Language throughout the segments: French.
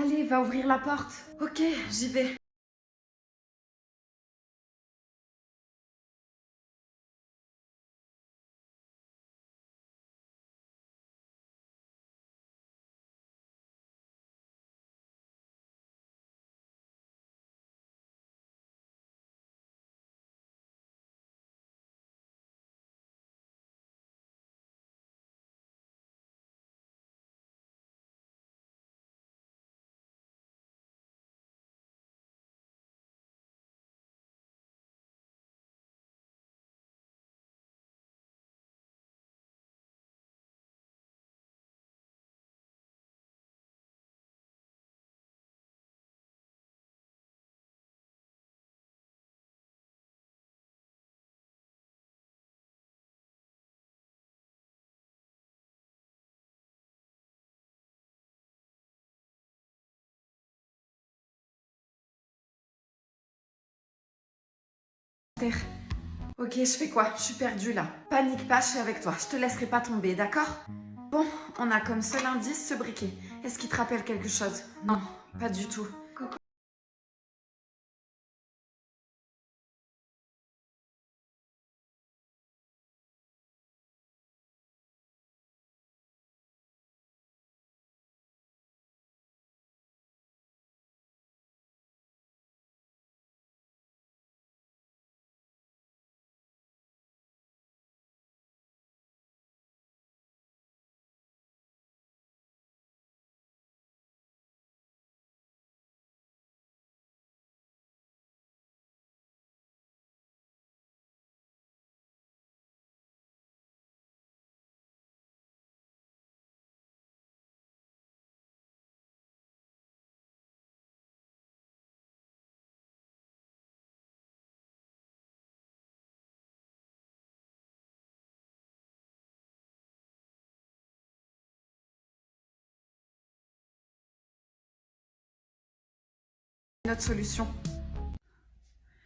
Allez, va ouvrir la porte. Ok, j'y vais. Ok, je fais quoi? Je suis perdue là. Panique pas, je suis avec toi. Je te laisserai pas tomber, d'accord? Bon, on a comme seul indice ce briquet. Est-ce qu'il te rappelle quelque chose? Non, pas du tout. Coucou. Une autre solution.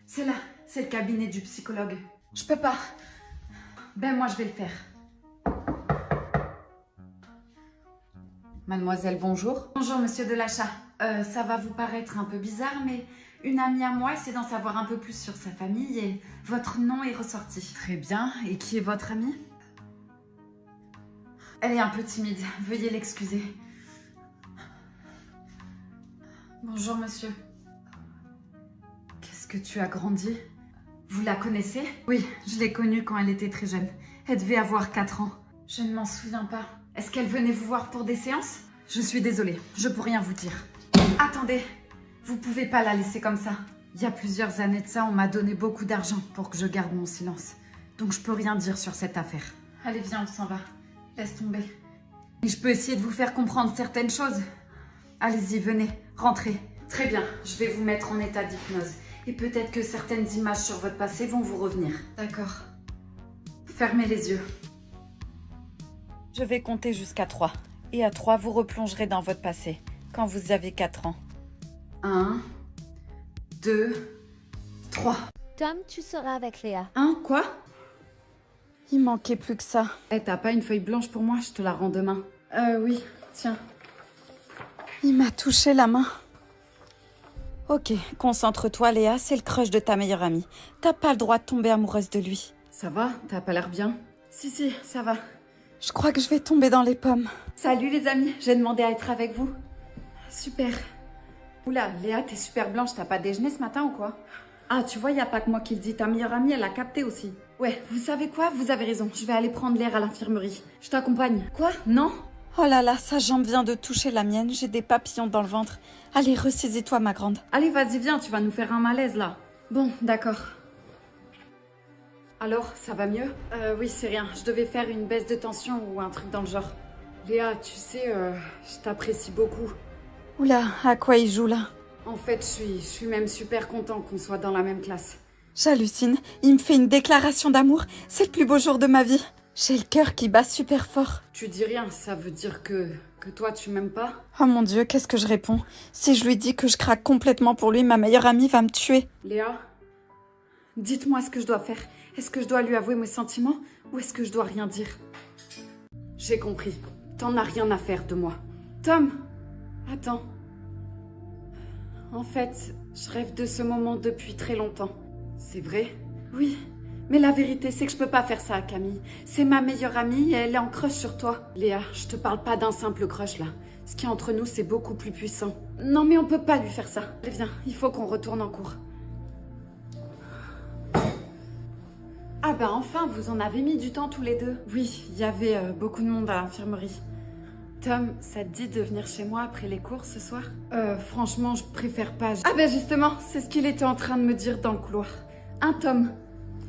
C'est là, c'est le cabinet du psychologue. Je peux pas. Ben moi je vais le faire. Mademoiselle, bonjour. Bonjour monsieur Delachat. Ça va vous paraître un peu bizarre, mais une amie à moi essaie d'en savoir un peu plus sur sa famille et votre nom est ressorti. Très bien. Et qui est votre amie? Elle est un peu timide, veuillez l'excuser. Bonjour monsieur. Qu'est-ce que tu as grandi? Vous la connaissez? Oui, je l'ai connue quand elle était très jeune. Elle devait avoir 4 ans. Je ne m'en souviens pas. Est-ce qu'elle venait vous voir pour des séances? Je suis désolée, je peux rien vous dire. Attendez, vous pouvez pas la laisser comme ça. Il y a plusieurs années de ça, on m'a donné beaucoup d'argent pour que je garde mon silence. Donc je peux rien dire sur cette affaire. Allez, viens, on s'en va. Laisse tomber. Et je peux essayer de vous faire comprendre certaines choses. Allez-y, venez, rentrez. Très bien, je vais vous mettre en état d'hypnose. Et peut-être que certaines images sur votre passé vont vous revenir. D'accord. Fermez les yeux. Je vais compter jusqu'à 3. Et à 3, vous replongerez dans votre passé, quand vous avez 4 ans. 1, 2, 3. Tom, tu seras avec Léa. Hein, quoi? Il manquait plus que ça. Eh, t'as pas une feuille blanche pour moi? Je te la rends demain. Oui, tiens. Il m'a touché la main. Ok, concentre-toi Léa, c'est le crush de ta meilleure amie. T'as pas le droit de tomber amoureuse de lui. Ça va? T'as pas l'air bien? Si, ça va. Je crois que je vais tomber dans les pommes. Salut les amis, j'ai demandé à être avec vous. Super. Oula, Léa, t'es super blanche, t'as pas déjeuné ce matin ou quoi? Ah, tu vois, y a pas que moi qui le dis, ta meilleure amie, elle a capté aussi. Ouais, vous savez quoi? Vous avez raison, je vais aller prendre l'air à l'infirmerie. Je t'accompagne. Quoi? Non? Oh là là, sa jambe vient de toucher la mienne, j'ai des papillons dans le ventre. Allez, ressaisis-toi ma grande. Allez, vas-y, viens, tu vas nous faire un malaise là. Bon, d'accord. Alors, ça va mieux? Oui, c'est rien. Je devais faire une baisse de tension ou un truc dans le genre. Léa, tu sais, je t'apprécie beaucoup. Oula, à quoi il joue là? En fait, je suis même super content qu'on soit dans la même classe. J'hallucine, il me fait une déclaration d'amour, c'est le plus beau jour de ma vie. J'ai le cœur qui bat super fort. Tu dis rien, ça veut dire que toi, tu m'aimes pas? Oh mon Dieu, qu'est-ce que je réponds? Si je lui dis que je craque complètement pour lui, ma meilleure amie va me tuer. Léa, dites-moi ce que je dois faire. Est-ce que je dois lui avouer mes sentiments ou est-ce que je dois rien dire? J'ai compris. T'en as rien à faire de moi. Tom, attends. En fait, je rêve de ce moment depuis très longtemps. C'est vrai? Oui. Mais la vérité, c'est que je peux pas faire ça à Camille. C'est ma meilleure amie et elle est en crush sur toi. Léa, je te parle pas d'un simple crush là. Ce qui est entre nous, c'est beaucoup plus puissant. Non mais on peut pas lui faire ça. Allez, viens, il faut qu'on retourne en cours. Ah bah enfin, vous en avez mis du temps tous les deux. Oui, il y avait beaucoup de monde à l'infirmerie. Tom, ça te dit de venir chez moi après les cours ce soir? Franchement, je préfère pas. Ah bah justement, c'est ce qu'il était en train de me dire dans le couloir. Un Tom.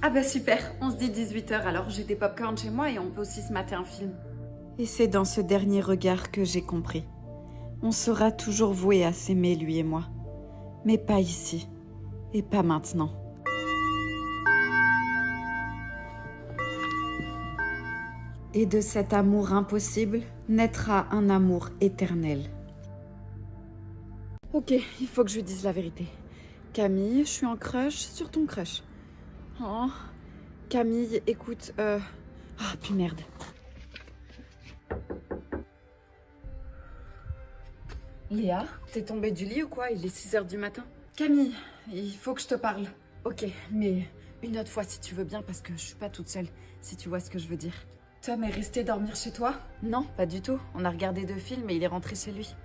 Ah bah super, on se dit 18h alors, j'ai des pop-corn chez moi et on peut aussi se mater un film. Et c'est dans ce dernier regard que j'ai compris. On sera toujours voués à s'aimer, lui et moi. Mais pas ici. Et pas maintenant. Et de cet amour impossible naîtra un amour éternel. Ok, il faut que je lui dise la vérité. Camille, je suis en crush sur ton crush. Oh, Camille, écoute, Ah, puis merde. Léa, t'es tombée du lit ou quoi? Il est 6h du matin. Camille, il faut que je te parle. Ok, mais une autre fois si tu veux bien parce que je suis pas toute seule, si tu vois ce que je veux dire. Tom est resté dormir chez toi? Non, pas du tout. On a regardé 2 films et il est rentré chez lui.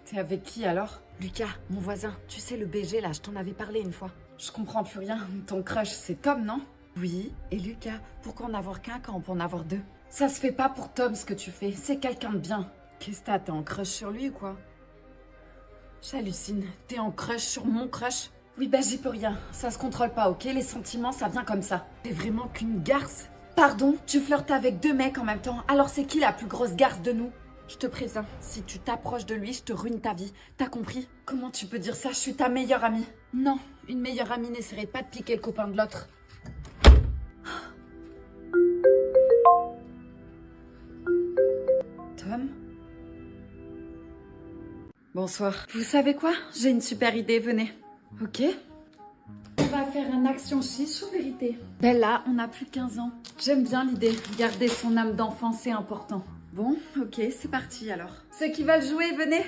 T'es avec qui alors? Lucas, mon voisin. Tu sais, le BG là, je t'en avais parlé une fois. Je comprends plus rien. Ton crush, c'est Tom, non? Oui, et Lucas. Pourquoi en avoir qu'un quand on peut en avoir 2? Ça se fait pas pour Tom ce que tu fais. C'est quelqu'un de bien. Qu'est-ce que t'es en crush sur lui ou quoi? J'hallucine. T'es en crush sur mon crush? Oui, bah j'y peux rien. Ça se contrôle pas, ok? Les sentiments, ça vient comme ça. T'es vraiment qu'une garce? Pardon? Tu flirtes avec 2 mecs en même temps. Alors c'est qui la plus grosse garce de nous? Je te préviens, si tu t'approches de lui, je te ruine ta vie. T'as compris? Comment tu peux dire ça? Je suis ta meilleure amie. Non, une meilleure amie n'essaierait pas de piquer le copain de l'autre. Tom? Bonsoir. Vous savez quoi? J'ai une super idée, venez. Ok? On va faire un action chiche ou vérité? Bella, on a plus de 15 ans. J'aime bien l'idée. Garder son âme d'enfant, c'est important. Bon, ok, c'est parti alors. Ceux qui veulent jouer, venez.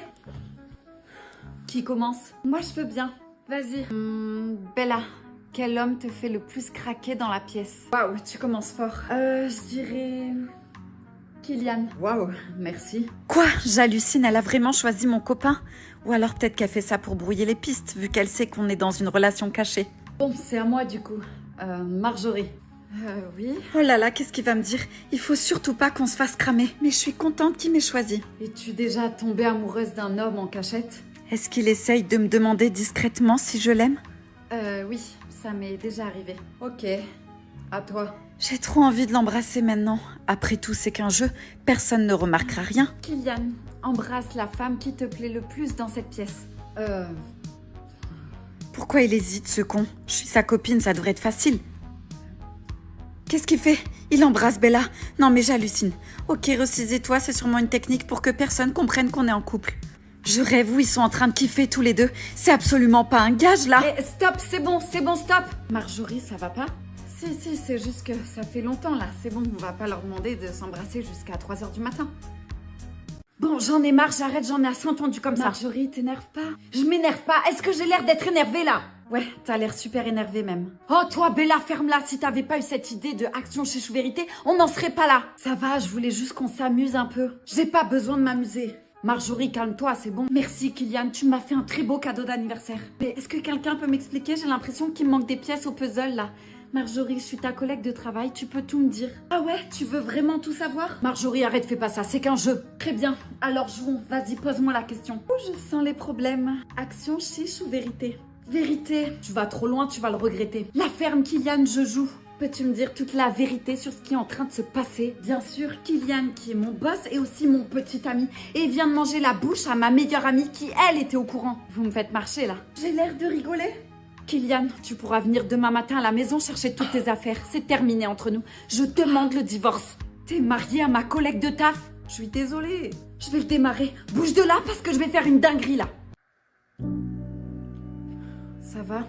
Qui commence? Moi, je veux bien. Vas-y. Bella, quel homme te fait le plus craquer dans la pièce? Waouh, tu commences fort. Je dirais... Kylian. Waouh, merci. Quoi? J'hallucine, elle a vraiment choisi mon copain? Ou alors peut-être qu'elle fait ça pour brouiller les pistes, vu qu'elle sait qu'on est dans une relation cachée. Bon, c'est à moi du coup. Marjorie. Oui. Oh là là, qu'est-ce qu'il va me dire? Il faut surtout pas qu'on se fasse cramer. Mais je suis contente qu'il m'ait choisi. Es-tu déjà tombée amoureuse d'un homme en cachette? Est-ce qu'il essaye de me demander discrètement si je l'aime? Oui, ça m'est déjà arrivé. Ok, à toi. J'ai trop envie de l'embrasser maintenant. Après tout, c'est qu'un jeu. Personne ne remarquera rien. Kylian, embrasse la femme qui te plaît le plus dans cette pièce. Pourquoi il hésite, ce con? Je suis sa copine, ça devrait être facile. Qu'est-ce qu'il fait? Il embrasse Bella. Non mais j'hallucine. Ok, ressaisis-toi, c'est sûrement une technique pour que personne comprenne qu'on est en couple. Je rêve où ils sont en train de kiffer tous les deux. C'est absolument pas un gage là. Eh, stop, c'est bon, stop. Marjorie, ça va pas? Si, c'est juste que ça fait longtemps là. C'est bon, on va pas leur demander de s'embrasser jusqu'à 3h du matin. Bon, j'en ai marre, j'arrête, j'en ai assez entendu comme ça. Marjorie, t'énerve pas? Je m'énerve pas. Est-ce que j'ai l'air d'être énervée là? Ouais, t'as l'air super énervée même. Oh, toi, Bella, ferme-la. Si t'avais pas eu cette idée de action chiche ou vérité, on n'en serait pas là. Ça va, je voulais juste qu'on s'amuse un peu. J'ai pas besoin de m'amuser. Marjorie, calme-toi, c'est bon. Merci, Kylian, tu m'as fait un très beau cadeau d'anniversaire. Mais est-ce que quelqu'un peut m'expliquer? J'ai l'impression qu'il me manque des pièces au puzzle là. Marjorie, je suis ta collègue de travail, tu peux tout me dire. Ah ouais, tu veux vraiment tout savoir? Marjorie, arrête, fais pas ça, c'est qu'un jeu. Très bien, alors jouons. Vas-y, pose-moi la question. Oh, je sens les problèmes. Action chiche ou vérité? Vérité. Tu vas trop loin, tu vas le regretter. La ferme, Kylian, je joue. Peux-tu me dire toute la vérité sur ce qui est en train de se passer? Bien sûr, Kylian, qui est mon boss et aussi mon petit ami, et vient de manger la bouche à ma meilleure amie qui, elle, était au courant. Vous me faites marcher, là. J'ai l'air de rigoler? Kylian, tu pourras venir demain matin à la maison chercher toutes tes affaires. C'est terminé entre nous. Je demande le divorce. T'es marié à ma collègue de taf? Je suis désolée. Je vais le démarrer. Bouge de là parce que je vais faire une dinguerie, là. Ça va?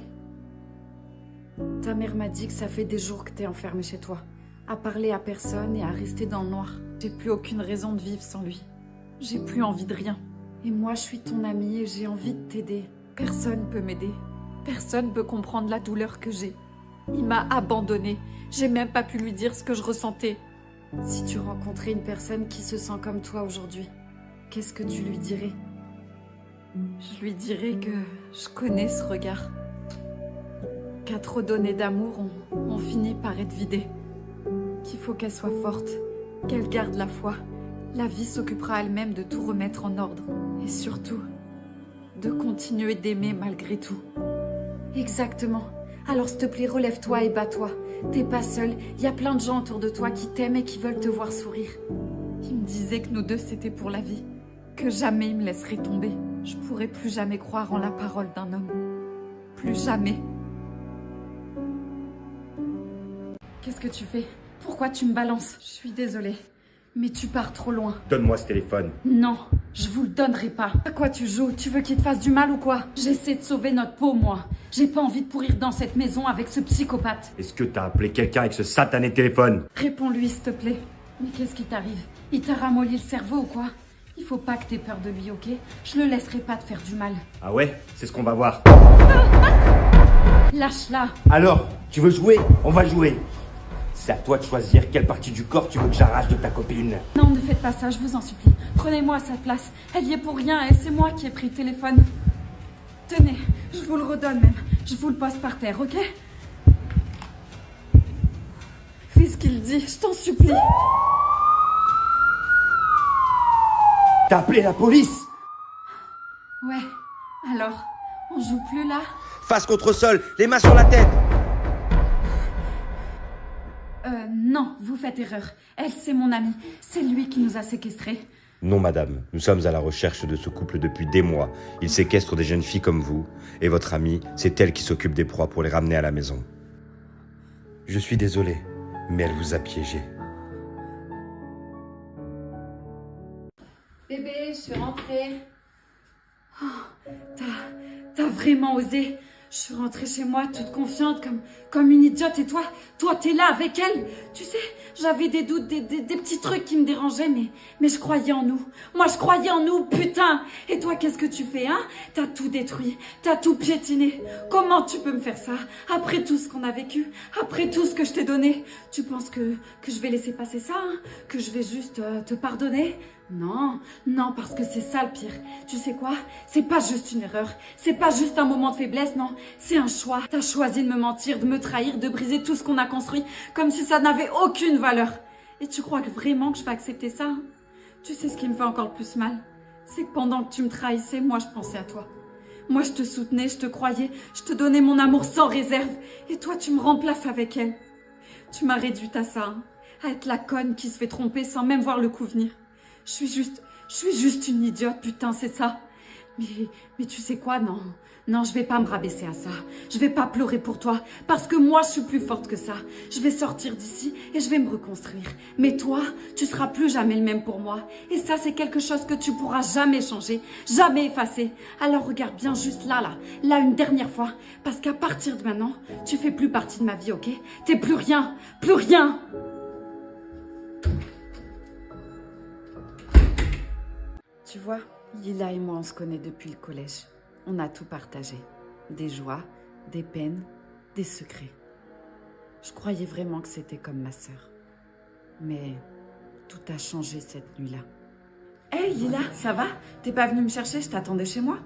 Ta mère m'a dit que ça fait des jours que t'es enfermée chez toi, à parler à personne et à rester dans le noir. J'ai plus aucune raison de vivre sans lui. J'ai plus envie de rien. Et moi, je suis ton amie et j'ai envie de t'aider. Personne peut m'aider. Personne peut comprendre la douleur que j'ai. Il m'a abandonnée. J'ai même pas pu lui dire ce que je ressentais. Si tu rencontrais une personne qui se sent comme toi aujourd'hui, qu'est-ce que tu lui dirais? Je lui dirais que je connais ce regard. Qu'à trop donner d'amour, on finit par être vidé. Qu'il faut qu'elle soit forte, qu'elle garde la foi. La vie s'occupera elle-même de tout remettre en ordre. Et surtout, de continuer d'aimer malgré tout. Exactement. Alors s'il te plaît, relève-toi et bats-toi. T'es pas seule, il y a plein de gens autour de toi qui t'aiment et qui veulent te voir sourire. Il me disait que nous deux c'était pour la vie. Que jamais il me laisserait tomber. Je pourrais plus jamais croire en la parole d'un homme. Plus jamais. Qu'est-ce que tu fais? Pourquoi tu me balances? Je suis désolée, mais tu pars trop loin. Donne-moi ce téléphone. Non, je vous le donnerai pas. À quoi tu joues? Tu veux qu'il te fasse du mal ou quoi? J'essaie de sauver notre peau, moi. J'ai pas envie de pourrir dans cette maison avec ce psychopathe. Est-ce que t'as appelé quelqu'un avec ce satané téléphone? Réponds-lui, s'il te plaît. Mais qu'est-ce qui t'arrive? Il t'a ramolli le cerveau ou quoi? Il faut pas que t'aies peur de lui, ok? Je le laisserai pas te faire du mal. Ah ouais? C'est ce qu'on va voir. Lâche-la. Alors, tu veux jouer? On va jouer. C'est à toi de choisir quelle partie du corps tu veux que j'arrache de ta copine. Non, ne faites pas ça, je vous en supplie. Prenez-moi à sa place. Elle y est pour rien et c'est moi qui ai pris le téléphone. Tenez, je vous le redonne même. Je vous le pose par terre, ok? Fais ce qu'il dit, je t'en supplie. T'as appelé la police? Ouais, alors, on joue plus là? Face contre sol, les mains sur la tête. Non, vous faites erreur. Elle, c'est mon amie. C'est lui qui nous a séquestrés. Non, madame. Nous sommes à la recherche de ce couple depuis des mois. Ils séquestrent des jeunes filles comme vous. Et votre amie, c'est elle qui s'occupe des proies pour les ramener à la maison. Je suis désolé, mais elle vous a piégé. Bébé, je suis rentrée. Oh, t'as vraiment osé. Je suis rentrée chez moi toute confiante comme une idiote et toi t'es là avec elle. Tu sais, j'avais des doutes, des petits trucs qui me dérangeaient mais je croyais en nous. Moi je croyais en nous, putain. Et toi qu'est-ce que tu fais, hein? T'as tout détruit, t'as tout piétiné. Comment tu peux me faire ça? Après tout ce qu'on a vécu, après tout ce que je t'ai donné. Tu penses que je vais laisser passer ça, hein? Que je vais juste te pardonner? Non, non, parce que c'est ça le pire. Tu sais quoi? C'est pas juste une erreur. C'est pas juste un moment de faiblesse, non. C'est un choix. T'as choisi de me mentir, de me trahir, de briser tout ce qu'on a construit, comme si ça n'avait aucune valeur. Et tu crois que vraiment que je vais accepter ça, hein? Tu sais ce qui me fait encore plus mal? C'est que pendant que tu me trahissais, moi je pensais à toi. Moi je te soutenais, je te croyais, je te donnais mon amour sans réserve. Et toi tu me remplaces avec elle. Tu m'as réduite à ça, hein? À être la conne qui se fait tromper sans même voir le coup venir. Je suis juste une idiote, putain, c'est ça. Mais tu sais quoi, non, je vais pas me rabaisser à ça. Je vais pas pleurer pour toi, parce que moi, je suis plus forte que ça. Je vais sortir d'ici et je vais me reconstruire. Mais toi, tu seras plus jamais le même pour moi. Et ça, c'est quelque chose que tu pourras jamais changer, jamais effacer. Alors regarde bien juste là, une dernière fois. Parce qu'à partir de maintenant, tu fais plus partie de ma vie, ok? T'es plus rien, plus rien. Tu vois, Lila et moi, on se connaît depuis le collège. On a tout partagé. Des joies, des peines, des secrets. Je croyais vraiment que c'était comme ma sœur. Mais tout a changé cette nuit-là. Hey Lila, ça va? T'es pas venue me chercher, je t'attendais chez moi?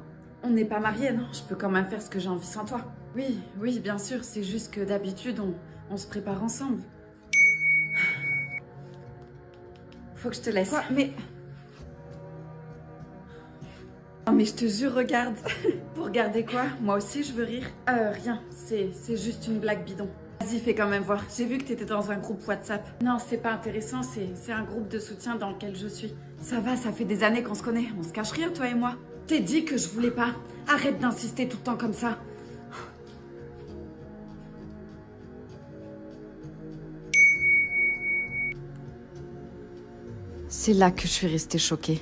On n'est pas mariés, non? Je peux quand même faire ce que j'ai envie sans toi. Oui, bien sûr, c'est juste que d'habitude, on se prépare ensemble. Faut que je te laisse. Quoi? Mais... Non mais je te jure, regarde. Pour regarder quoi? Moi aussi je veux rire. Rien, c'est juste une blague bidon. Vas-y, fais quand même voir. J'ai vu que t'étais dans un groupe WhatsApp. Non, c'est pas intéressant, c'est un groupe de soutien dans lequel je suis. Ça va, ça fait des années qu'on se connaît. On se cache rien, toi et moi. T'ai dit que je voulais pas. Arrête d'insister tout le temps comme ça. C'est là que je suis restée choquée.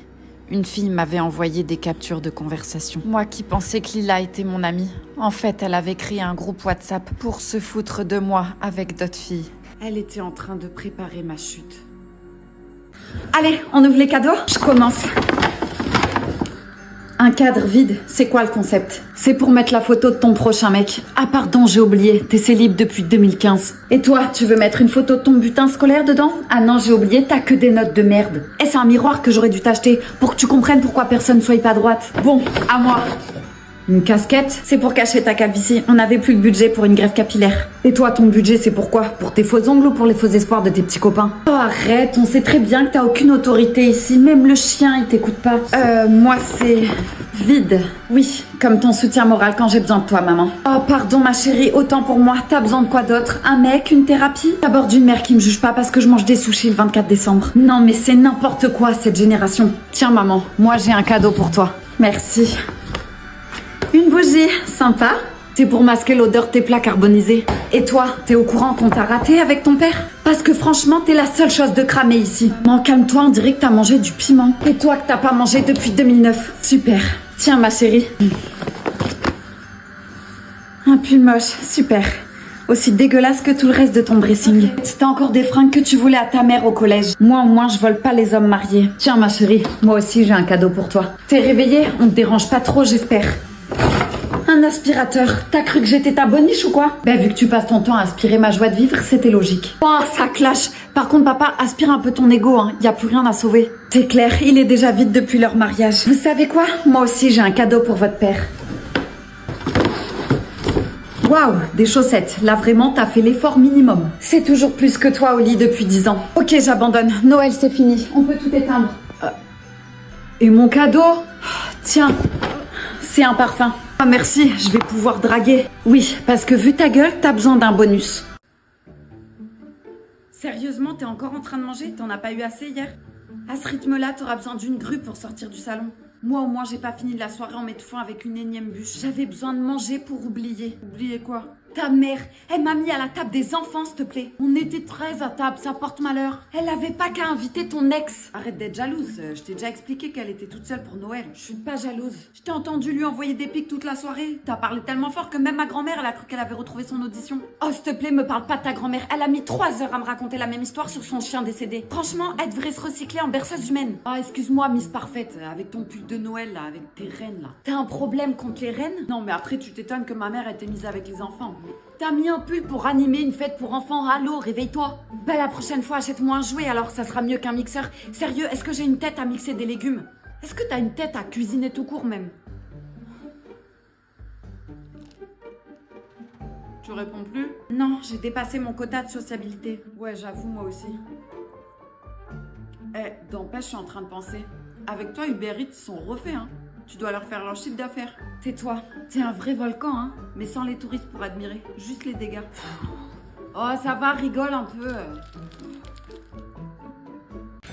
Une fille m'avait envoyé des captures de conversation. Moi qui pensais que Lila était mon amie. En fait, elle avait créé un groupe WhatsApp pour se foutre de moi avec d'autres filles. Elle était en train de préparer ma chute. Allez, on ouvre les cadeaux? Je commence. Un cadre vide, c'est quoi le concept? C'est pour mettre la photo de ton prochain mec. Ah pardon, j'ai oublié, t'es célib depuis 2015. Et toi, tu veux mettre une photo de ton butin scolaire dedans? Ah non, j'ai oublié, t'as que des notes de merde. Et c'est un miroir que j'aurais dû t'acheter pour que tu comprennes pourquoi personne soit pas à droite. Bon, à moi. Une casquette, c'est pour cacher ta calvitie. On n'avait plus de budget pour une greffe capillaire. Et toi, ton budget, c'est pour quoi? Pour tes faux ongles ou pour les faux espoirs de tes petits copains? Oh, arrête, on sait très bien que t'as aucune autorité ici. Même le chien, il t'écoute pas. Moi, c'est vide. Oui, comme ton soutien moral quand j'ai besoin de toi, maman. Oh, pardon, ma chérie, autant pour moi. T'as besoin de quoi d'autre? Un mec, une thérapie? D'abord d'une mère qui me juge pas parce que je mange des sushis le 24 décembre. Non, mais c'est n'importe quoi, cette génération. Tiens, maman, moi, j'ai un cadeau pour toi. Merci. Une bougie, sympa. C'est pour masquer l'odeur de tes plats carbonisés. Et toi, t'es au courant qu'on t'a raté avec ton père? Parce que franchement, t'es la seule chose de cramée ici. Non, calme-toi, on dirait que t'as mangé du piment. Et toi que t'as pas mangé depuis 2009. Super. Tiens, ma chérie. Un pull moche, super. Aussi dégueulasse que tout le reste de ton dressing. T'as encore des fringues que tu voulais à ta mère au collège. Moi, au moins, je vole pas les hommes mariés. Tiens, ma chérie, moi aussi, j'ai un cadeau pour toi. T'es réveillée? On te dérange pas trop, j'espère. Un aspirateur. T'as cru que j'étais ta boniche ou quoi? Vu que tu passes ton temps à aspirer ma joie de vivre, c'était logique. Oh, ça clash. Par contre, papa, aspire un peu ton ego, hein. Y a plus rien à sauver. C'est clair, il est déjà vide depuis leur mariage. Vous savez quoi? Moi aussi, j'ai un cadeau pour votre père. Waouh, des chaussettes. Là, vraiment, t'as fait l'effort minimum. C'est toujours plus que toi au lit depuis 10 ans. Ok, j'abandonne. Noël, c'est fini. On peut tout éteindre. Et mon cadeau? Tiens, c'est un parfum. Ah merci, je vais pouvoir draguer. Oui, parce que vu ta gueule, t'as besoin d'un bonus. Sérieusement, t'es encore en train de manger? T'en as pas eu assez hier? À ce rythme-là, t'auras besoin d'une grue pour sortir du salon. Moi, au moins, j'ai pas fini de la soirée en m'étouffant avec une énième bûche. J'avais besoin de manger pour oublier. Oublier quoi? Ta mère, elle m'a mis à la table des enfants, s'il te plaît. On était 13 à table, ça porte malheur. Elle avait pas qu'à inviter ton ex. Arrête d'être jalouse. Je t'ai déjà expliqué qu'elle était toute seule pour Noël. Je suis pas jalouse. Je t'ai entendu lui envoyer des pics toute la soirée. T'as parlé tellement fort que même ma grand-mère, elle a cru qu'elle avait retrouvé son audition. Oh, s'il te plaît, me parle pas de ta grand-mère. Elle a mis 3 heures à me raconter la même histoire sur son chien décédé. Franchement, elle devrait se recycler en berceuse humaine. Ah, excuse-moi, Miss Parfaite, avec ton pull de Noël, là, avec tes reines, là. T'as un problème contre les reines? Non, mais après, tu t'étonnes que ma mère ait été mise avec les enfants. T'as mis un pull pour animer une fête pour enfants. Allô, réveille-toi. La prochaine fois, achète-moi un jouet, alors ça sera mieux qu'un mixeur. Sérieux, est-ce que j'ai une tête à mixer des légumes? Est-ce que t'as une tête à cuisiner tout court, même? Tu réponds plus? Non, j'ai dépassé mon quota de sociabilité. Ouais, j'avoue, moi aussi. D'empêche, je suis en train de penser. Avec toi, Uber Eats sont refaits, hein. Tu dois leur faire leur chiffre d'affaires. Tais-toi. T'es un vrai volcan, hein. Mais sans les touristes pour admirer. Juste les dégâts. Oh, ça va, rigole un peu.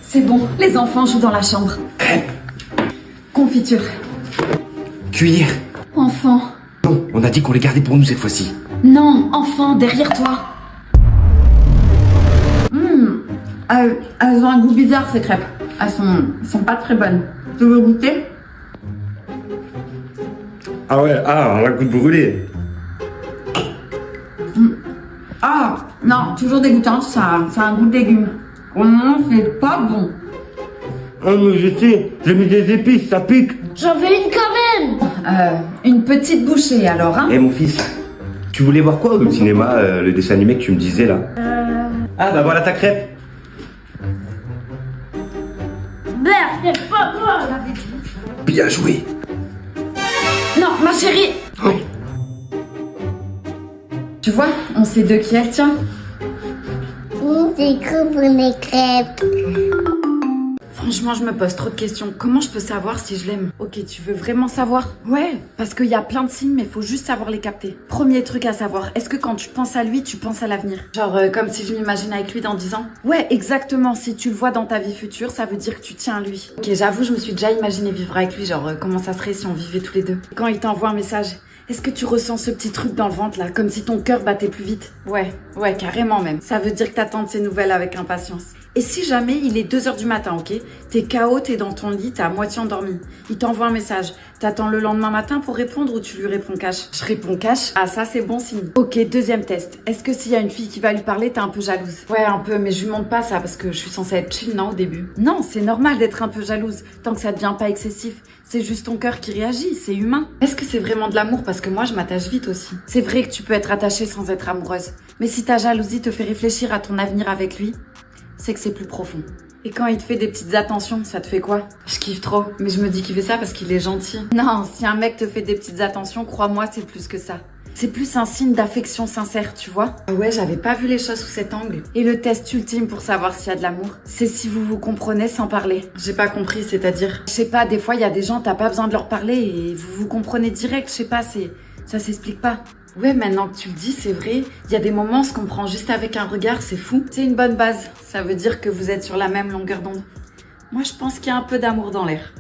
C'est bon, les enfants jouent dans la chambre. Crêpes. Confiture. Cuillère. Enfant. Non, on a dit qu'on les gardait pour nous cette fois-ci. Non, enfant, derrière toi. Elles ont un goût bizarre, ces crêpes. Elles sont pas très bonnes. Tu veux goûter? Ah ouais, un goût de brûlé. Ah, non, toujours dégoûtante, ça a un goût de légumes. Oh non, c'est pas bon. Ah mais je sais, j'ai mis des épices, ça pique. J'en veux une quand même. Une petite bouchée alors, hein? Eh mon fils, tu voulais voir quoi au cinéma, le dessin animé que tu me disais là? Ah bah voilà ta crêpe. C'est pas moi. Bien joué. Non, ma chérie! Oh. Tu vois, on sait de qui elle tient. C'est cool pour les crêpes. Franchement, je me pose trop de questions. Comment je peux savoir si je l'aime? Ok, tu veux vraiment savoir? Ouais, parce qu'il y a plein de signes, mais il faut juste savoir les capter. Premier truc à savoir, est-ce que quand tu penses à lui, tu penses à l'avenir? Genre, comme si je m'imagine avec lui dans 10 ans? Ouais, exactement. Si tu le vois dans ta vie future, ça veut dire que tu tiens à lui. Ok, j'avoue, je me suis déjà imaginé vivre avec lui, genre, comment ça serait si on vivait tous les deux. Quand il t'envoie un message, est-ce que tu ressens ce petit truc dans le ventre là, comme si ton cœur battait plus vite? Ouais, carrément même. Ça veut dire que t'attends de ses nouvelles avec impatience. Et si jamais il est 2h du matin, ok? T'es KO, t'es dans ton lit, t'es à moitié endormi. Il t'envoie un message. T'attends le lendemain matin pour répondre ou tu lui réponds cash? Je réponds cash. Ah ça c'est bon signe. Ok, deuxième test. Est-ce que s'il y a une fille qui va lui parler, t'es un peu jalouse? Ouais, un peu, mais je lui montre pas ça parce que je suis censée être chill, non, au début? Non, c'est normal d'être un peu jalouse, tant que ça devient pas excessif. C'est juste ton cœur qui réagit, c'est humain. Est-ce que c'est vraiment de l'amour? Parce que moi, je m'attache vite aussi. C'est vrai que tu peux être attachée sans être amoureuse. Mais si ta jalousie te fait réfléchir à ton avenir avec lui, c'est que c'est plus profond. Et quand il te fait des petites attentions, ça te fait quoi? Je kiffe trop. Mais je me dis qu'il fait ça parce qu'il est gentil. Non, si un mec te fait des petites attentions, crois-moi, c'est plus que ça. C'est plus un signe d'affection sincère, tu vois. Ah ouais, j'avais pas vu les choses sous cet angle. Et le test ultime pour savoir s'il y a de l'amour, c'est si vous vous comprenez sans parler. J'ai pas compris, c'est-à-dire... Je sais pas, des fois, il y a des gens, t'as pas besoin de leur parler et vous vous comprenez direct, je sais pas, ça s'explique pas. Ouais, maintenant que tu le dis, c'est vrai. Il y a des moments, on se comprend juste avec un regard, c'est fou. C'est une bonne base. Ça veut dire que vous êtes sur la même longueur d'onde. Moi, je pense qu'il y a un peu d'amour dans l'air.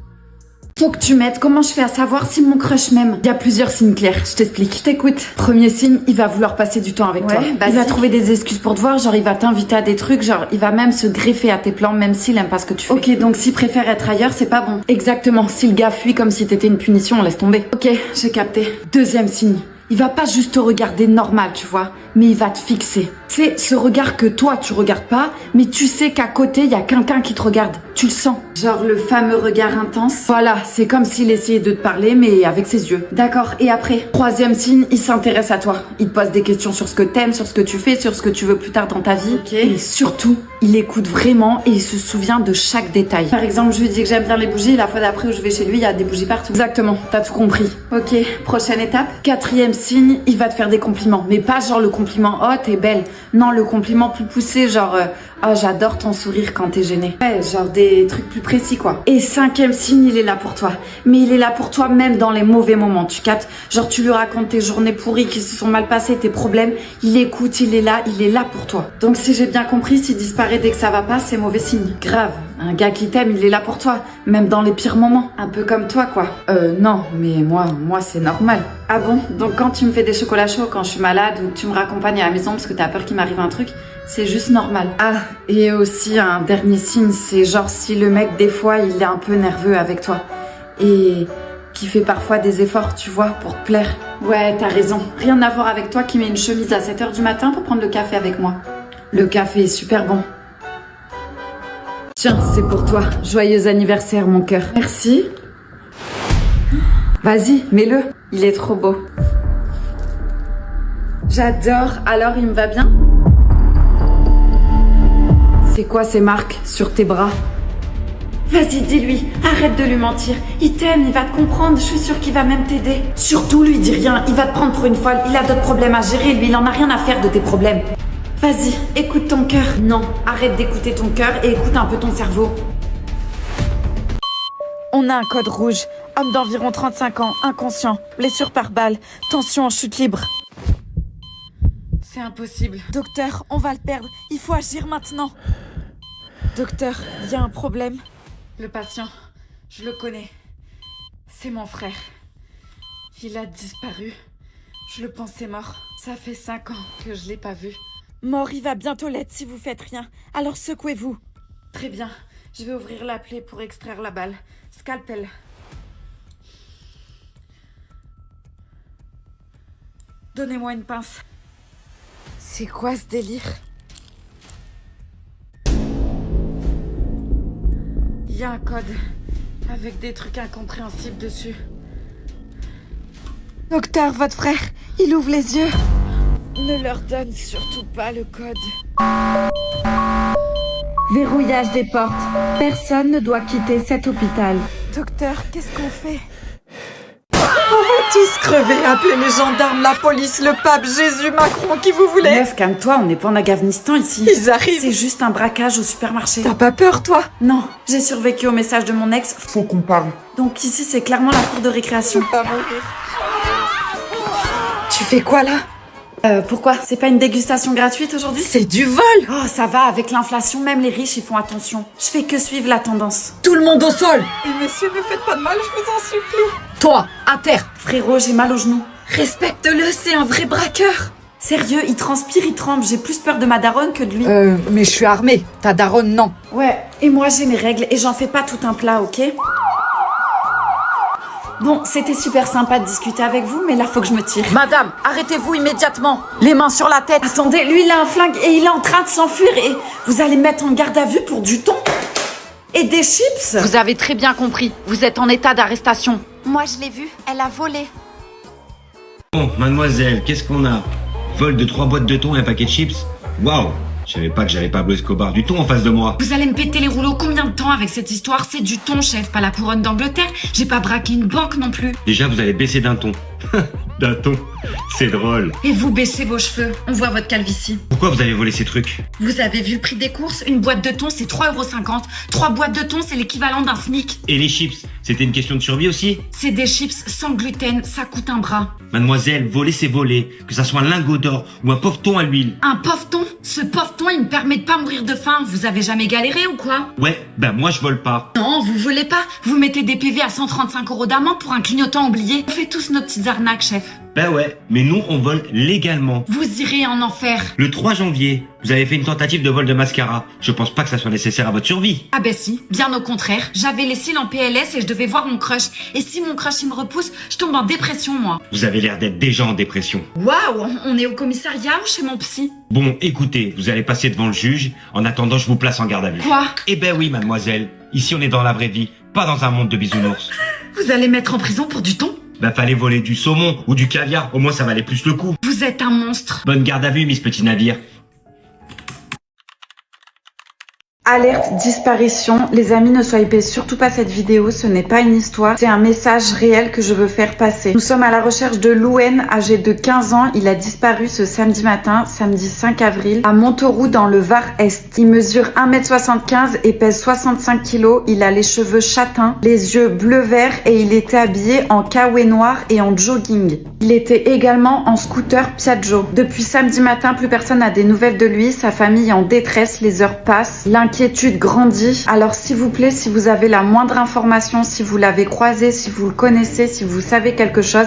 Faut que tu m'aides. Comment je fais à savoir si mon crush m'aime? Il y a plusieurs signes clairs, je t'explique. Je t'écoute. Premier signe, il va vouloir passer du temps avec toi. Il va trouver des excuses pour te voir, genre il va t'inviter à des trucs, genre il va même se greffer à tes plans, même s'il aime pas ce que tu fais. Ok, donc s'il préfère être ailleurs, c'est pas bon. Exactement. Si le gars fuit comme si t'étais une punition, on laisse tomber. Ok, j'ai capté. Deuxième signe. Il va pas juste te regarder normal, tu vois, mais il va te fixer. C'est ce regard que toi, tu regardes pas, mais tu sais qu'à côté, il y a quelqu'un qui te regarde. Tu le sens. Genre le fameux regard intense. Voilà, c'est comme s'il essayait de te parler, mais avec ses yeux. D'accord, et après? Troisième signe, il s'intéresse à toi. Il te pose des questions sur ce que t'aimes, sur ce que tu fais, sur ce que tu veux plus tard dans ta vie. Ok. Et surtout, il écoute vraiment et il se souvient de chaque détail. Par exemple, je lui dis que j'aime bien les bougies, la fois d'après où je vais chez lui, il y a des bougies partout. Exactement, t'as tout compris. Ok, prochaine étape. Quatrième signe, il va te faire des compliments. Mais pas genre le compliment « Oh, t'es belle ». Non, le compliment plus poussé, genre « Oh, j'adore ton sourire quand t'es gênée ». Ouais, genre des trucs plus précis, quoi. Et cinquième signe, il est là pour toi. Mais il est là pour toi même dans les mauvais moments, tu captes? Genre tu lui racontes tes journées pourries qui se sont mal passées, tes problèmes. Il écoute, il est là pour toi. Donc si j'ai bien compris, s'il disparaît dès que ça va pas, c'est mauvais signe. Grave. Un gars qui t'aime, il est là pour toi. Même dans les pires moments. Un peu comme toi, quoi. Non, mais moi, c'est normal. Ah bon? Donc quand tu me fais des chocolats chauds quand je suis malade ou que tu me raccompagnes à la maison parce que t'as peur qu'il m'arrive un truc, c'est juste normal. Ah, et aussi un dernier signe, c'est genre si le mec, des fois, il est un peu nerveux avec toi. Et qui fait parfois des efforts, tu vois, pour te plaire. Ouais, t'as raison. Rien à voir avec toi qui met une chemise à 7h du matin pour prendre le café avec moi. Le café est super bon. Tiens, c'est pour toi. Joyeux anniversaire, mon cœur. Merci. Vas-y, mets-le. Il est trop beau. J'adore. Alors, il me va bien? C'est quoi ces marques sur tes bras? Vas-y, dis-lui. Arrête de lui mentir. Il t'aime, il va te comprendre. Je suis sûre qu'il va même t'aider. Surtout, lui dis rien. Il va te prendre pour une folle. Il a d'autres problèmes à gérer. Lui, il en a rien à faire de tes problèmes. Vas-y, écoute ton cœur. Non, arrête d'écouter ton cœur et écoute un peu ton cerveau. On a un code rouge. Homme d'environ 35 ans, inconscient, blessure par balle, tension en chute libre. C'est impossible. Docteur, on va le perdre. Il faut agir maintenant. Docteur, il y a un problème. Le patient, je le connais. C'est mon frère. Il a disparu. Je le pensais mort. Ça fait 5 ans que je l'ai pas vu. Mort, il va bientôt l'être si vous faites rien. Alors secouez-vous. Très bien. Je vais ouvrir la plaie pour extraire la balle. Scalpel. Donnez-moi une pince. C'est quoi ce délire? Il y a un code avec des trucs incompréhensibles dessus. Docteur, votre frère, il ouvre les yeux. Ne leur donne surtout pas le code. Verrouillage des portes. Personne ne doit quitter cet hôpital. Docteur, qu'est-ce qu'on fait? On va tous crever. Appelez les gendarmes, la police, le pape, Jésus, Macron, qui vous voulez. Meuf, calme-toi, on n'est pas en Afghanistan ici. Ils arrivent. C'est juste un braquage au supermarché. T'as pas peur, toi? Non, j'ai survécu au message de mon ex. Faut qu'on parle. Donc ici, c'est clairement la cour de récréation. Pas mourir. Tu fais quoi là? Pourquoi? C'est pas une dégustation gratuite aujourd'hui? C'est du vol! Oh, ça va, avec l'inflation, même les riches, ils font attention. Je fais que suivre la tendance. Tout le monde au sol! Et monsieur, ne faites pas de mal, je vous en supplie. Toi, à terre. Frérot, j'ai mal au genou. Respecte-le, c'est un vrai braqueur. Sérieux, il transpire, il tremble. J'ai plus peur de ma daronne que de lui. Mais je suis armée. Ta daronne, non. Ouais, et moi j'ai mes règles et j'en fais pas tout un plat, ok? Bon, c'était super sympa de discuter avec vous, mais là faut que je me tire. Madame, arrêtez-vous immédiatement. Les mains sur la tête. Attendez, lui il a un flingue et il est en train de s'enfuir et vous allez me mettre en garde à vue pour du thon? Et des chips? Vous avez très bien compris. Vous êtes en état d'arrestation. Moi, je l'ai vue. Elle a volé. Bon, mademoiselle, qu'est-ce qu'on a? Vol de 3 boîtes de thon et un paquet de chips? Waouh! Je savais pas que j'avais Pablo Escobar du thon en face de moi. Vous allez me péter les rouleaux combien de temps avec cette histoire? C'est du thon, chef, pas la couronne d'Angleterre. J'ai pas braqué une banque non plus. Déjà, vous allez baisser d'un ton. D'un ton? C'est drôle. Et vous baissez vos cheveux. On voit votre calvitie. Pourquoi vous avez volé ces trucs? Vous avez vu le prix des courses? Une boîte de thon, c'est 3,50 €. 3 boîtes de thon, c'est l'équivalent d'un SMIC. Et les chips? C'était une question de survie aussi? C'est des chips sans gluten, ça coûte un bras. Mademoiselle, voler c'est voler. Que ça soit un lingot d'or ou un pauvre thon à l'huile. Un pauvre thon? Ce pauvre thon, il me permet de pas mourir de faim. Vous avez jamais galéré ou quoi? Ouais, bah moi je vole pas. Non, vous volez pas. Vous mettez des PV à 135 € d'amende pour un clignotant oublié. On fait tous nos petites arnaques, chef. Bah ouais, mais nous on vole légalement. Vous irez en enfer. Le 3 janvier, vous avez fait une tentative de vol de mascara. Je pense pas que ça soit nécessaire à votre survie. Ah ben si, bien au contraire. J'avais les cils en PLS et je devais voir mon crush. Et si mon crush il me repousse, je tombe en dépression moi. Vous avez l'air d'être déjà en dépression. Waouh, on est au commissariat ou chez mon psy? Bon, écoutez, vous allez passer devant le juge. En attendant, je vous place en garde à vue. Quoi? Eh ben oui, mademoiselle. Ici on est dans la vraie vie, pas dans un monde de bisounours. Vous allez mettre en prison pour du thon? Bah fallait voler du saumon ou du caviar, au moins ça valait plus le coup. Vous êtes un monstre. Bonne garde à vue, Miss Petit Navire. Alerte disparition. Les amis, ne hypez surtout pas cette vidéo, ce n'est pas une histoire, c'est un message réel que je veux faire passer. Nous sommes à la recherche de Louane, âgé de 15 ans. Il a disparu ce samedi matin, samedi 5 avril, à Montauroux dans le Var-Est. Il mesure 1,75 m et pèse 65 kg. Il a les cheveux châtains, les yeux bleu-vert et il était habillé en kawaii noir et en jogging. Il était également en scooter Piaggio. Depuis samedi matin, plus personne n'a des nouvelles de lui. Sa famille est en détresse, les heures passent, l'inquiétude grandit. Alors s'il vous plaît, si vous avez la moindre information, si vous l'avez croisé, si vous le connaissez, si vous savez quelque chose,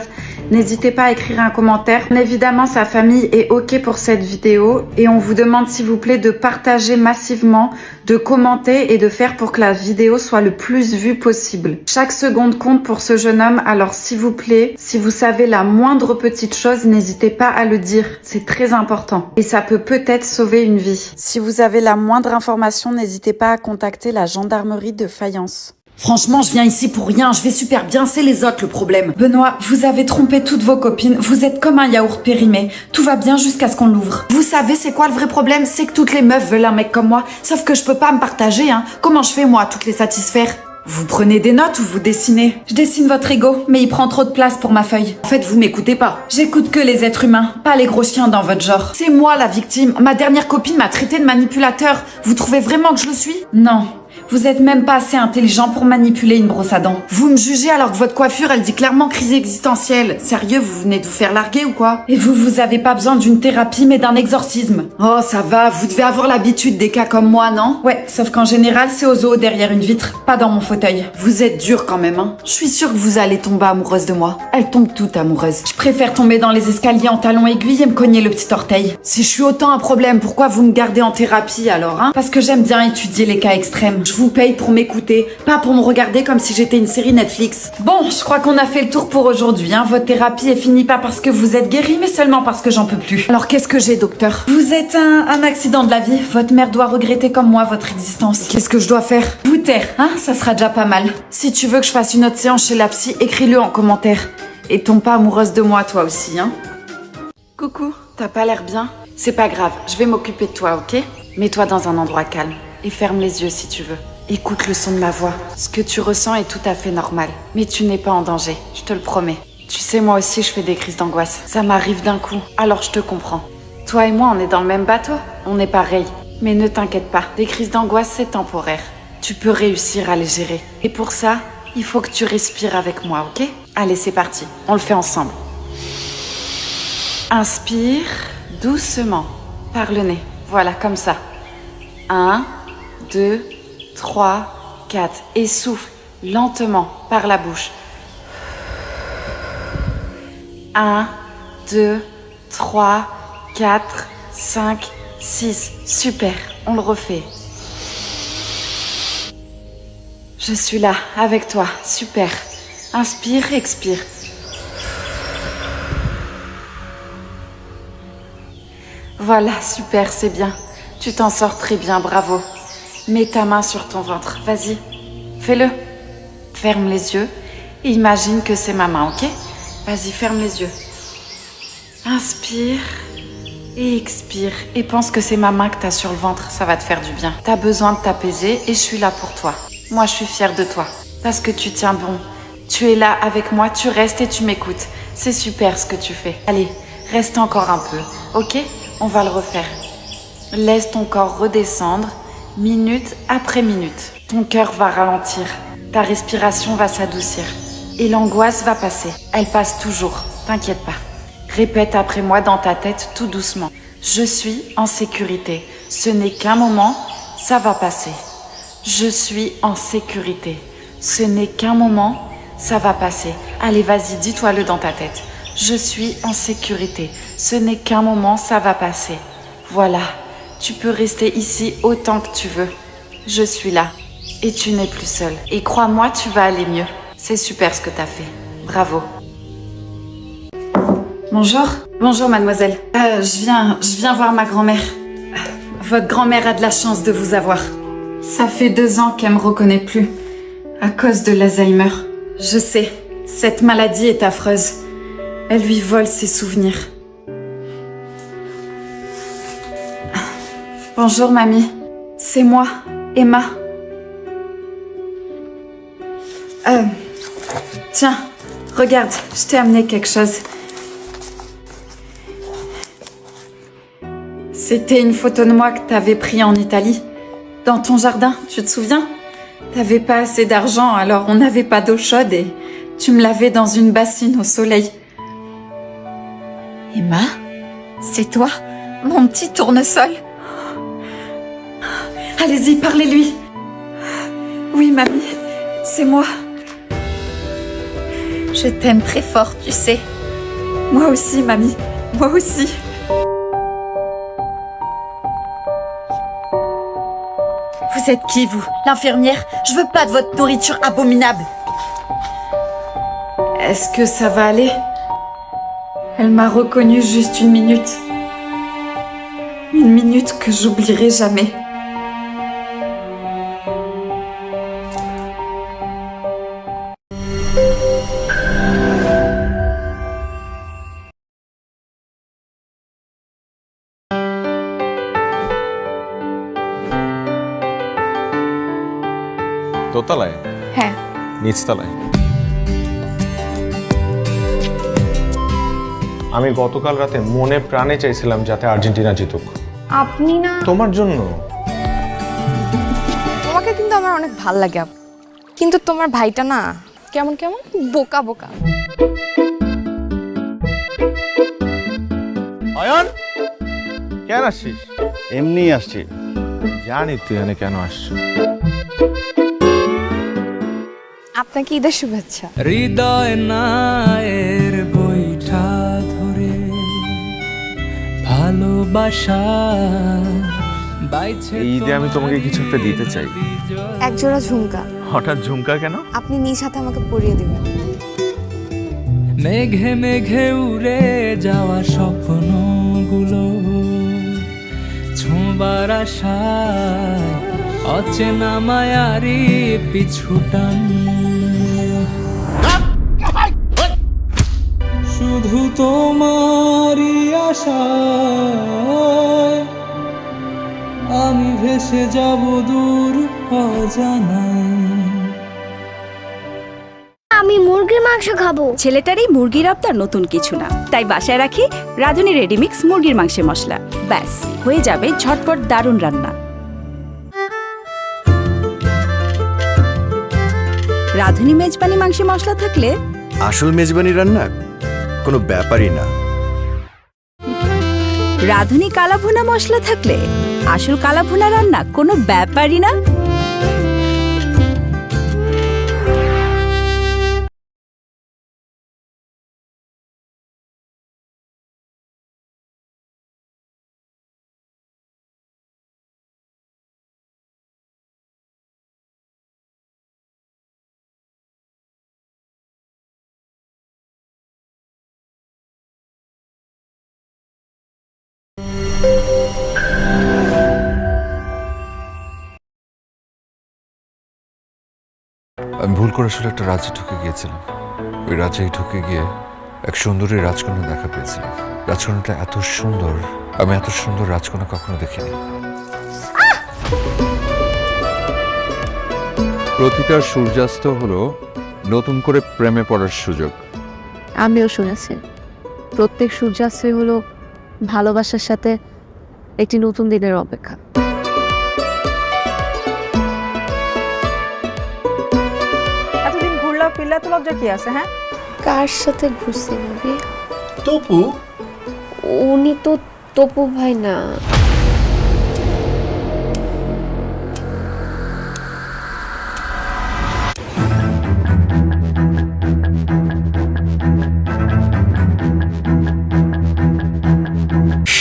n'hésitez pas à écrire un commentaire. Évidemment, sa famille est OK pour cette vidéo et on vous demande s'il vous plaît de partager massivement, de commenter et de faire pour que la vidéo soit le plus vue possible. Chaque seconde compte pour ce jeune homme, alors s'il vous plaît, si vous savez la moindre petite chose, n'hésitez pas à le dire. C'est très important et ça peut peut-être sauver une vie. Si vous avez la moindre information, n'hésitez pas à contacter la gendarmerie de Fayence. Franchement, je viens ici pour rien. Je vais super bien, c'est les autres le problème. Benoît, vous avez trompé toutes vos copines. Vous êtes comme un yaourt périmé. Tout va bien jusqu'à ce qu'on l'ouvre. Vous savez, c'est quoi le vrai problème? C'est que toutes les meufs veulent un mec comme moi. Sauf que je peux pas me partager, hein. Comment je fais, moi, à toutes les satisfaire? Vous prenez des notes ou vous dessinez? Je dessine votre ego, mais il prend trop de place pour ma feuille. En fait, vous m'écoutez pas. J'écoute que les êtres humains, pas les gros chiens dans votre genre. C'est moi la victime. Ma dernière copine m'a traité de manipulateur. Vous trouvez vraiment que je le suis? Non. Vous êtes même pas assez intelligent pour manipuler une brosse à dents. Vous me jugez alors que votre coiffure, elle dit clairement crise existentielle. Sérieux, vous venez de vous faire larguer ou quoi? Et vous avez pas besoin d'une thérapie mais d'un exorcisme. Oh, ça va, vous devez avoir l'habitude des cas comme moi, non? Ouais, sauf qu'en général, c'est au zoo derrière une vitre, pas dans mon fauteuil. Vous êtes dur quand même, hein. Je suis sûre que vous allez tomber amoureuse de moi. Elle tombe toute amoureuse. Je préfère tomber dans les escaliers en talons aiguilles et me cogner le petit orteil. Si je suis autant un problème, pourquoi vous me gardez en thérapie alors, hein? Parce que j'aime bien étudier les cas extrêmes. Je vous paye pour m'écouter, pas pour me regarder comme si j'étais une série Netflix. Bon, je crois qu'on a fait le tour pour aujourd'hui, hein. Votre thérapie est finie pas parce que vous êtes guéri, mais seulement parce que j'en peux plus. Alors qu'est-ce que j'ai, docteur? Vous êtes un accident de la vie. Votre mère doit regretter comme moi votre existence. Qu'est-ce que je dois faire? Vous taire, hein. Ça sera déjà pas mal. Si tu veux que je fasse une autre séance chez la psy, écris-le en commentaire. Et tombe pas amoureuse de moi, toi aussi, hein. Coucou, t'as pas l'air bien? C'est pas grave, je vais m'occuper de toi, ok? Mets-toi dans un endroit calme et ferme les yeux si tu veux. Écoute le son de ma voix. Ce que tu ressens est tout à fait normal. Mais tu n'es pas en danger, je te le promets. Tu sais, moi aussi, je fais des crises d'angoisse. Ça m'arrive d'un coup, alors je te comprends. Toi et moi, on est dans le même bateau. On est pareil. Mais ne t'inquiète pas, des crises d'angoisse, c'est temporaire. Tu peux réussir à les gérer. Et pour ça, il faut que tu respires avec moi, ok? Allez, c'est parti. On le fait ensemble. Inspire doucement, par le nez. Voilà, comme ça. 1, 2, 3, 4. Et souffle lentement par la bouche. 1, 2, 3, 4, 5, 6. Super, on le refait. Je suis là, avec toi. Super. Inspire, expire. Voilà, super, c'est bien. Tu t'en sors très bien, bravo. Mets ta main sur ton ventre, vas-y. Fais-le. Ferme les yeux et imagine que c'est ma main, ok? Vas-y, ferme les yeux. Inspire et expire. Et pense que c'est ma main que t'as sur le ventre, ça va te faire du bien. T'as besoin de t'apaiser et je suis là pour toi. Moi, je suis fière de toi. Parce que tu tiens bon. Tu es là avec moi, tu restes et tu m'écoutes. C'est super ce que tu fais. Allez, reste encore un peu, ok? On va le refaire. Laisse ton corps redescendre, minute après minute. Ton cœur va ralentir, ta respiration va s'adoucir. Et l'angoisse va passer. Elle passe toujours, t'inquiète pas. Répète après moi dans ta tête tout doucement. Je suis en sécurité. Ce n'est qu'un moment, ça va passer. Je suis en sécurité. Ce n'est qu'un moment, ça va passer. Allez, vas-y, dis-toi-le dans ta tête. Je suis en sécurité. Ce n'est qu'un moment, ça va passer. Voilà, tu peux rester ici autant que tu veux. Je suis là. Et tu n'es plus seule. Et crois-moi, tu vas aller mieux. C'est super ce que t'as fait. Bravo. Bonjour. Bonjour, mademoiselle. Je viens voir ma grand-mère. Votre grand-mère a de la chance de vous avoir. Ça fait 2 ans qu'elle me reconnaît plus. À cause de l'Alzheimer. Je sais, cette maladie est affreuse. Elle lui vole ses souvenirs. Bonjour, mamie. C'est moi, Emma. Tiens, regarde, je t'ai amené quelque chose. C'était une photo de moi que t'avais pris en Italie. Dans ton jardin, tu te souviens? T'avais pas assez d'argent, alors on n'avait pas d'eau chaude et tu me lavais dans une bassine au soleil. Emma, c'est toi, mon petit tournesol. Allez-y, parlez-lui. Oui, mamie, c'est moi. Je t'aime très fort, tu sais. Moi aussi, mamie, moi aussi. Vous êtes qui, vous? L'infirmière? Je veux pas de votre nourriture abominable. Est-ce que ça va aller? Elle m'a reconnue juste 1 minute. 1 minute que j'oublierai jamais. দোতলায়? হ্যাঁ। নিচতলায়? আমি গতকাল রাতে মনে প্রাণে চাইছিলাম যাতে আর্জেন্টিনা জিতুক। আপনি না, তোমার জন্য। তোমাকে কিন্তু আমার অনেক ভাল লাগে আপু। কিন্তু তোমার ভাইটা না কেমন কেমন বোকা বোকা। অয়ন, কেন আসছিস? এমনি আসছি। জানি তুই এখানে কেন আসছিস। আপনাকে ঈদের শুভেচ্ছা। হৃদয় নায়ের বইটা ধরে ভালোবাসা বাইছে। এই ঈদে আমি তোমাকে কিছু একটা দিতে চাই। এক জোড়া ঝুমকা। হঠাৎ ঝুমকা কেন? আপনি নিজ হাতে আমাকে পরিয়ে দিবেন। মেঘে মেঘে উড়ে যাওয়া স্বপ্নগুলো ছোঁবার আশায় অচেনা মায়ারি পিছুটান। শুধু তোমারই আশায় আমি ভেসে যাব দূর অজানায়। আমি মুরগির মাংস খাবো। ছেলেটারই মুরগির আবদার নতুন কিছু না, তাই বাসায় রাখি রাঁধুনি রেডিমিক্স মুরগির মাংসের মশলা। ব্যাস হয়ে যাবে ঝটপট দারুণ রান্না। রাঁধুনি মেজবানি মাংসের মশলা থাকলে আসল মেজবানি রান্না কোনো ব্যাপারই না। রাঁধুনি কালাভুনা মশলা থাকলে আসল কালাভুনা রান্না কোনো ব্যাপারই না। আমি ভুল করে আসলে একটা রাজ্যে ঢুকে গিয়েছিলাম। ওই রাজ্যে ঢুকে গিয়ে এক সুন্দরী রাজকন্যা দেখা পেয়েছিলাম। রাজকন্যাটা এত সুন্দর, আমি এত সুন্দর রাজকন্যা কখনো দেখিনি। প্রতিটা সূর্যাস্ত হলো নতুন করে প্রেমে পড়ার সুযোগ। আমিও শুনেছি প্রত্যেক সূর্যাস্তই হলো ভালোবাসার সাথে একটি নতুন দিনের অপেক্ষা। এতদিন ঘুরলা ফিরলা তো লজ্জা কি আছে? হ্যাঁ, কার সাথে ঘুরছি ভাবি? তপু উনি তো তপু ভাই না।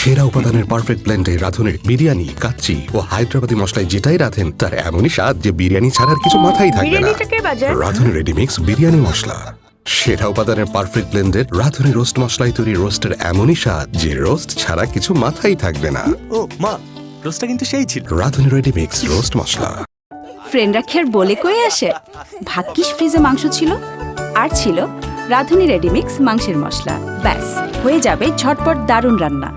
সেরা উপাদানের পারফেক্ট ব্লেন্ডে রাঁধুনির বিরিয়ানি, কাচ্চি ও হায়দ্রাবাদি মশলায় যেটাই রাঁধেন তার এমনই স্বাদ যে বিরিয়ানি ছাড়ার কিছু মাথায় থাকবে না। রাঁধুনি রেডিমিক্স বিরিয়ানি মশলা, সেরা উপাদানের পারফেক্ট ব্লেন্ডের রাঁধুনি রোস্ট মশলায় তৈরি রোস্টের এমনই স্বাদ যে রোস্ট ছাড়া কিছু মাথায় থাকবে না। ও মা, রোস্টটা কিন্তু সেই ছিল। রাঁধুনি রেডিমিক্স রোস্ট মশলা। ফ্রেন্ডরা খের বলে কয়ে আসে। ভাগ্যিস ফ্রিজে মাংস ছিল, আর ছিল রাঁধুনি রেডিমিক্স মাংসের মশলা। ব্যাস হয়ে যাবে ঝটপট দারুণ রান্না।